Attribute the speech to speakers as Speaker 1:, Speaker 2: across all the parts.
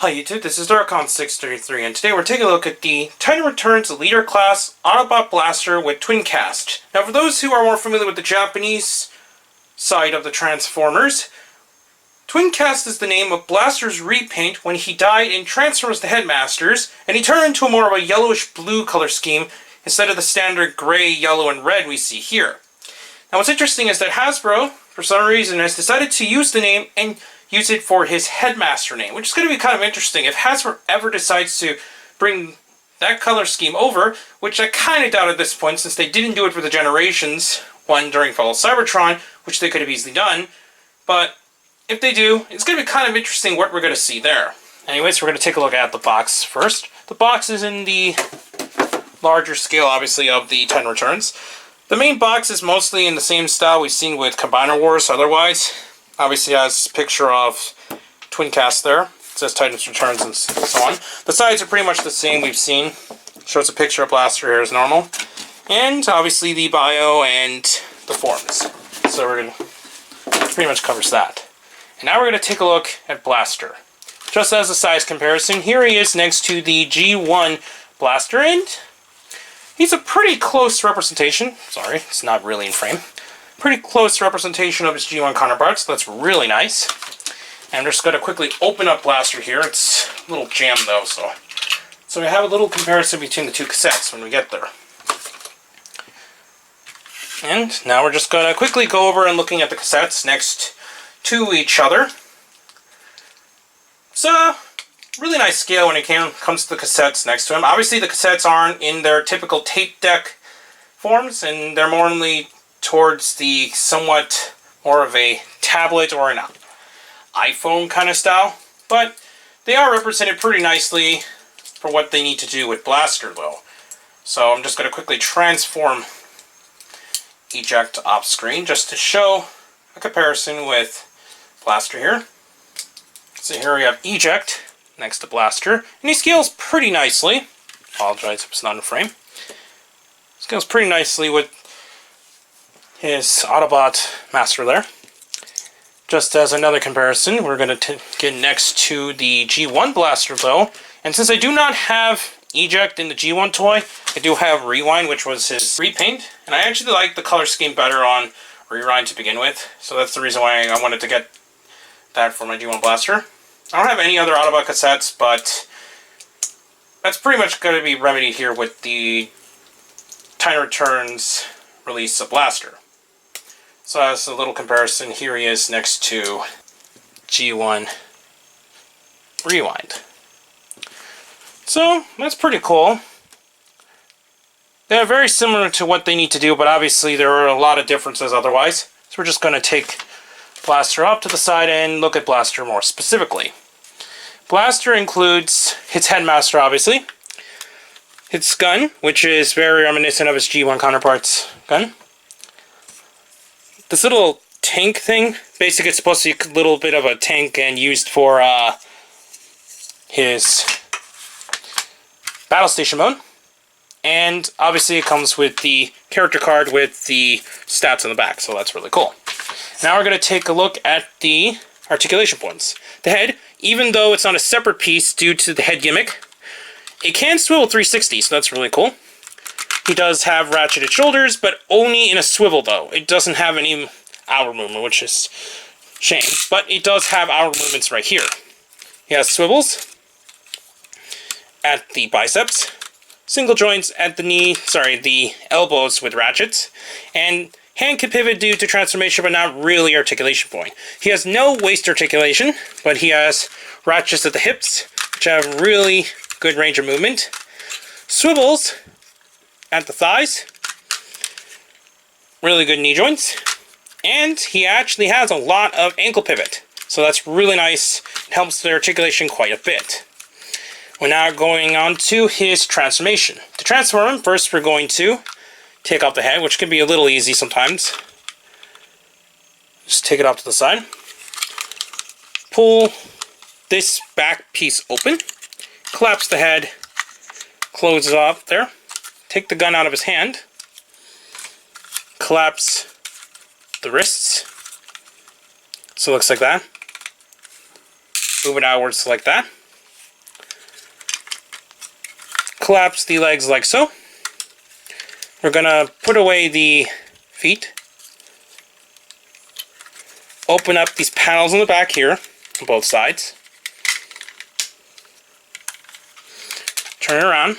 Speaker 1: Hi YouTube, this is Darkon633 and today we're taking a look at the Titan Returns Leader Class Autobot Blaster with Twin Cast. Now for those who are more familiar with the Japanese side of the Transformers, Twin Cast is the name of Blaster's repaint when he died in Transformers the Headmasters, and he turned into more of a yellowish blue color scheme instead of the standard gray, yellow, and red we see here. Now what's interesting is that Hasbro, for some reason, has decided to use the name and use it for his Headmaster name, which is going to be kind of interesting. If Hasbro ever decides to bring that color scheme over, which I kind of doubt at this point since they didn't do it for the Generations one during Fall of Cybertron, which they could have easily done, but if they do, it's going to be kind of interesting what we're going to see there. Anyways, we're going to take a look at the box first. The box is in the larger scale, obviously, of the Titan Returns. The main box is mostly in the same style we've seen with Combiner Wars otherwise. Obviously has a picture of Twin Cast there. It says Titan's Returns and so on. The sides are pretty much the same we've seen. Shows a picture of Blaster here as normal. And obviously the bio and the forms. So we're going to pretty much covers that. And now we're going to take a look at Blaster. Just as a size comparison, here he is next to the G1 Blaster, and he's a pretty close representation. Sorry, it's not really in frame. Pretty close representation of his G1 counterparts. That's really nice. And I'm just going to quickly open up Blaster here. It's a little jammed though, so we have a little comparison between the two cassettes when we get there. And now we're just going to quickly go over and looking at the cassettes next to each other. It's a really nice scale when it comes to the cassettes next to him. Obviously the cassettes aren't in their typical tape deck forms, and they're more only towards the somewhat more of a tablet or an iPhone kind of style, but they are represented pretty nicely for what they need to do with Blaster though. So I'm just going to quickly transform eject off screen just to show a comparison with Blaster here. So here we have eject next to Blaster, and he scales pretty nicely. Apologize if it's not in frame. Scales pretty nicely with his Autobot Master there. Just as another comparison, we're going to get next to the G1 Blaster though, and since I do not have eject in the G1 toy, I do have Rewind, which was his repaint, and I actually like the color scheme better on Rewind to begin with, so that's the reason why I wanted to get that for my G1 Blaster. I don't have any other Autobot cassettes, but that's pretty much going to be remedied here with the Titan Returns release of Blaster. So as a little comparison, here he is next to G1 Rewind. So that's pretty cool. They're very similar to what they need to do, but obviously there are a lot of differences otherwise. So we're just going to take Blaster up to the side and look at Blaster more specifically. Blaster includes his Headmaster, obviously. His gun, which is very reminiscent of his G1 counterpart's gun. This little tank thing, basically it's supposed to be a little bit of a tank and used for his battle station mode. And obviously it comes with the character card with the stats on the back, so that's really cool. Now we're going to take a look at the articulation points. The head, even though it's on a separate piece due to the head gimmick, it can swivel 360, so that's really cool. He does have ratcheted shoulders, but only in a swivel though. It doesn't have any outward movement, which is a shame, but it does have outward movements right here. He has swivels at the biceps, single joints at the knee, the elbows with ratchets, and hand can pivot due to transformation, but not really articulation point. He has no waist articulation, but he has ratchets at the hips, which have really good range of movement. Swivels at the thighs, really good knee joints, and he actually has a lot of ankle pivot, so that's really nice. It helps the articulation quite a bit. We're now going on to his transformation. To transform him, first we're going to take off the head, which can be a little easy sometimes. Just take it off to the side. Pull this back piece open, collapse the head, close it off there. Take the gun out of his hand, collapse the wrists, so it looks like that. Move it outwards like that. collapse the legs like so. We're going to put away the feet. Open up these panels in the back here on both sides. Turn it around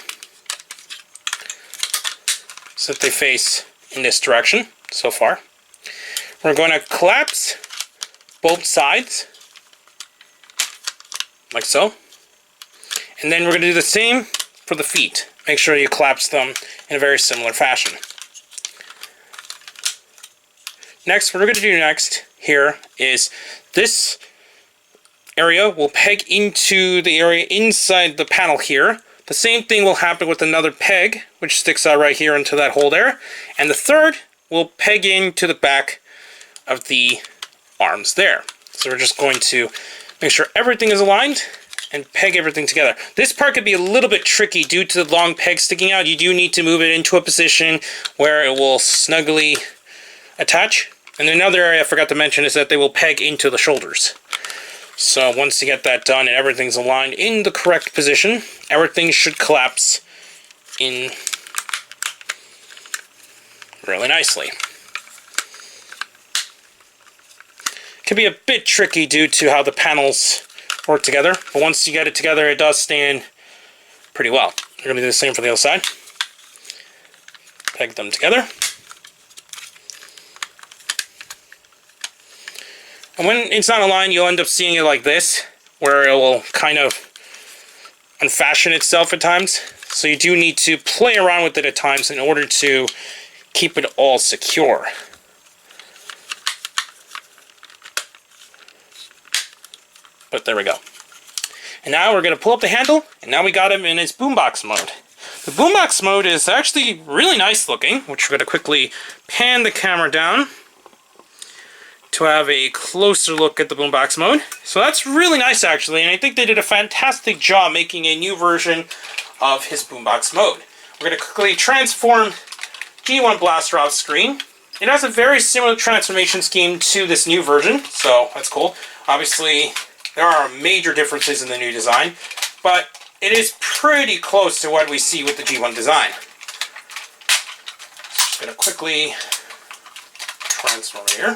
Speaker 1: so that they face in this direction so far. We're going to collapse both sides like so. And then we're going to do the same for the feet. Make sure you collapse them in a very similar fashion. Next, what we're going to do next here is this area will peg into the area inside the panel here. The same thing will happen with another peg, which sticks out right here into that hole there. And the third will peg into the back of the arms there. So we're just going to make sure everything is aligned and peg everything together. This part could be a little bit tricky due to the long peg sticking out. You do need to move it into a position where it will snugly attach. And another area I forgot to mention is that they will peg into the shoulders. So once you get that done and everything's aligned in the correct position, everything should collapse in really nicely. Can be a bit tricky due to how the panels work together, but once you get it together, it does stand pretty well. We're going to do the same for the other side. Peg them together. And when it's not aligned, you'll end up seeing it like this, where it will kind of unfashion itself at times. So you do need to play around with it at times in order to keep it all secure. But there we go. And now we're going to pull up the handle, and now we got him in his boombox mode. The boombox mode is actually really nice looking, which we're going to quickly pan the camera down to have a closer look at the boombox mode. So that's really nice actually, and I think they did a fantastic job making a new version of his boombox mode. We're going to quickly transform G1 Blaster off screen. It has a very similar transformation scheme to this new version, so that's cool. Obviously, there are major differences in the new design, but it is pretty close to what we see with the G1 design. Just going to quickly transform here.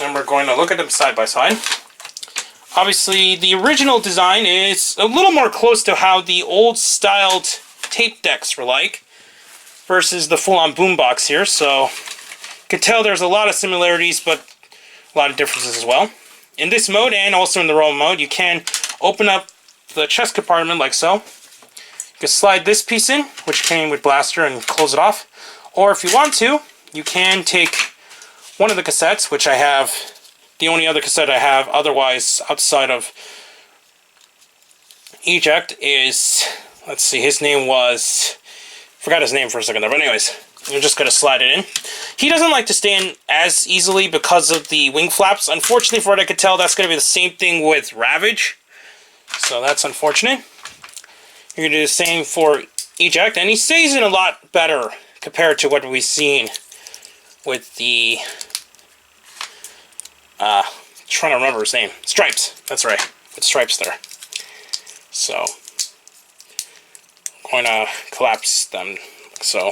Speaker 1: And we're going to look at them side by side. Obviously, the original design is a little more close to how the old styled tape decks were like, versus the full-on boombox here, so you can tell there's a lot of similarities, but a lot of differences as well. In this mode, and also in the roll mode, you can open up the chest compartment like so. You can slide this piece in, which came with Blaster, and close it off. Or if you want to, you can take one of the cassettes, which I have, the only other cassette I have otherwise outside of Eject is, let's see, his name was, forgot his name for a second there, but anyways, you're just going to slide it in. He doesn't like to stand as easily because of the wing flaps. Unfortunately, for what I could tell, that's going to be the same thing with Ravage, so that's unfortunate. You're going to do the same for Eject, and he stays in a lot better compared to what we've seen with the trying to remember his name. Stripes. That's right. With Stripes there. So, I'm going to collapse them like so.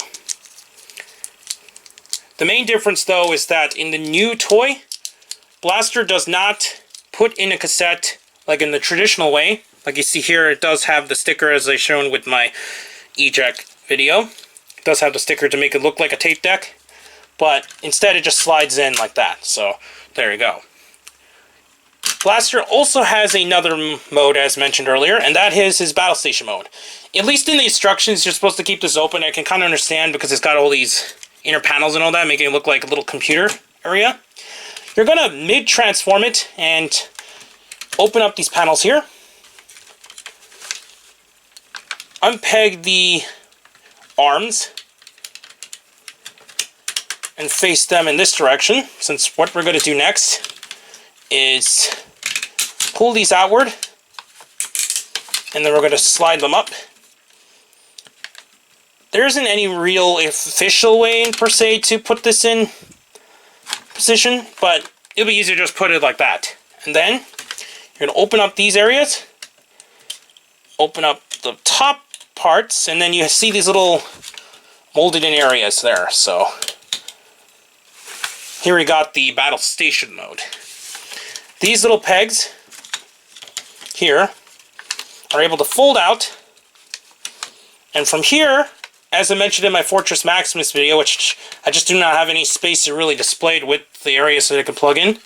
Speaker 1: The main difference, though, is that in the new toy, Blaster does not put in a cassette like in the traditional way. Like you see here, it does have the sticker as I shown with my Eject video. It does have the sticker to make it look like a tape deck, but instead it just slides in like that. So, there you go. Blaster also has another mode, as mentioned earlier, and that is his Battle Station mode. At least in the instructions, you're supposed to keep this open. I can kind of understand because it's got all these inner panels and all that, making it look like a little computer area. You're going to mid-transform it and open up these panels here. Unpeg the arms and face them in this direction, since what we're going to do next is pull these outward, and then we're going to slide them up. There isn't any real official way, per se, to put this in position, but it'll be easier to just put it like that. And then you're going to open up these areas open up the top parts, and then you see these little molded in areas there. So here we got the battle station mode. These little pegs here are able to fold out, and from here, as I mentioned in my Fortress Maximus video, which I just do not have any space to really display with the areas that I can plug in,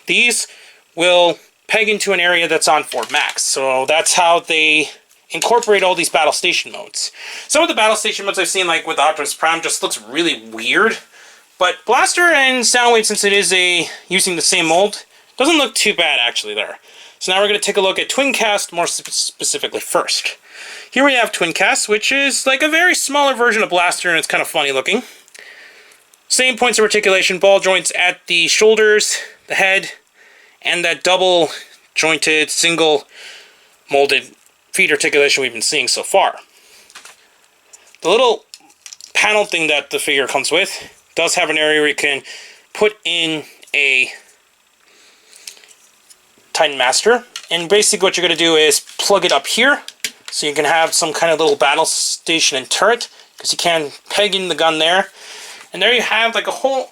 Speaker 1: these will peg into an area that's on Fort Max. So that's how they incorporate all these battle station modes. Some of the battle station modes I've seen, like with Optimus Prime, just looks really weird. But Blaster and Soundwave, since it is using the same mold, doesn't look too bad actually there. So now we're going to take a look at Twincast more specifically first. Here we have Twincast, which is like a very smaller version of Blaster, and it's kind of funny looking. Same points of articulation, ball joints at the shoulders, the head, and that double jointed, single molded feet articulation we've been seeing so far. The little panel thing that the figure comes with does have an area where you can put in a Titan Master, and basically what you're going to do is plug it up here so you can have some kind of little battle station and turret, because you can peg in the gun there, and there you have like a whole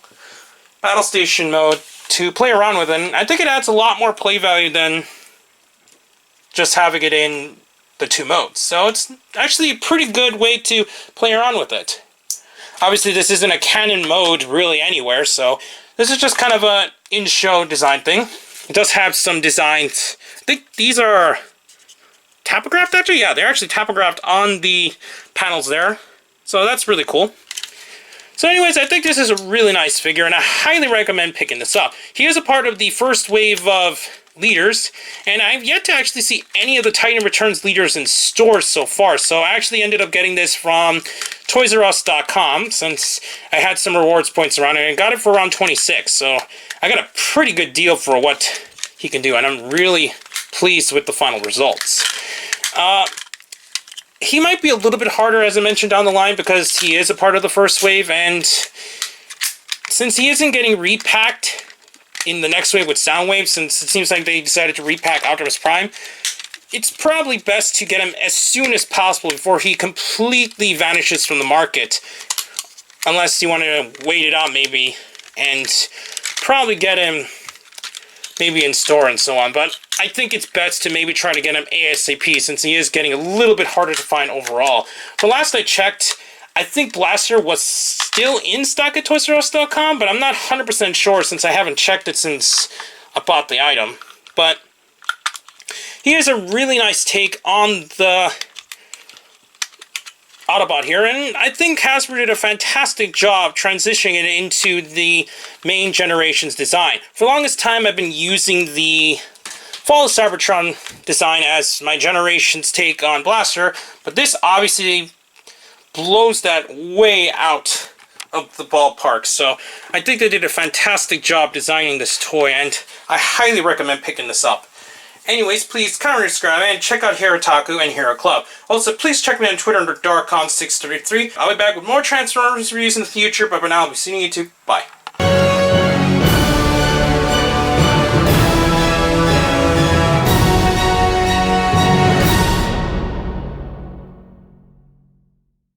Speaker 1: battle station mode to play around with. And I think it adds a lot more play value than just having it in the two modes. So it's actually a pretty good way to play around with it. Obviously this isn't a canon mode really anywhere, so this is just kind of a in-show design thing. It does have some designs. I think these are tapographed actually? Yeah, they're actually tapographed on the panels there. So that's really cool. So anyways, I think this is a really nice figure, and I highly recommend picking this up. He is a part of the first wave of leaders, and I've yet to actually see any of the Titan Returns leaders in stores so far. So I actually ended up getting this from ToysRUs.com, since I had some rewards points around it, and I got it for around 26. So I got a pretty good deal for what he can do, and I'm really pleased with the final results. He might be a little bit harder, as I mentioned, down the line, because he is a part of the first wave, and since he isn't getting repacked in the next wave with Soundwave, since it seems like they decided to repack Optimus Prime, it's probably best to get him as soon as possible before he completely vanishes from the market, unless you want to wait it out maybe, and probably get him maybe in store and so on. But I think it's best to maybe try to get him ASAP, since he is getting a little bit harder to find overall. But last I checked, I think Blaster was still in stock at ToysRUs.com, but I'm not 100% sure since I haven't checked it since I bought the item. But he is a really nice take on the Autobot here, and I think Hasbro did a fantastic job transitioning it into the main generation's design. For the longest time, I've been using the Fall of Cybertron design as my generation's take on Blaster, but this obviously blows that way out of the ballpark. So I think they did a fantastic job designing this toy, and I highly recommend picking this up. Anyways, please comment, subscribe, and check out Hero Taku and Hero Club. Also, please check me on Twitter under Darkon633. I'll be back with more Transformers reviews in the future, but for now, I'll be seeing you YouTube. Bye.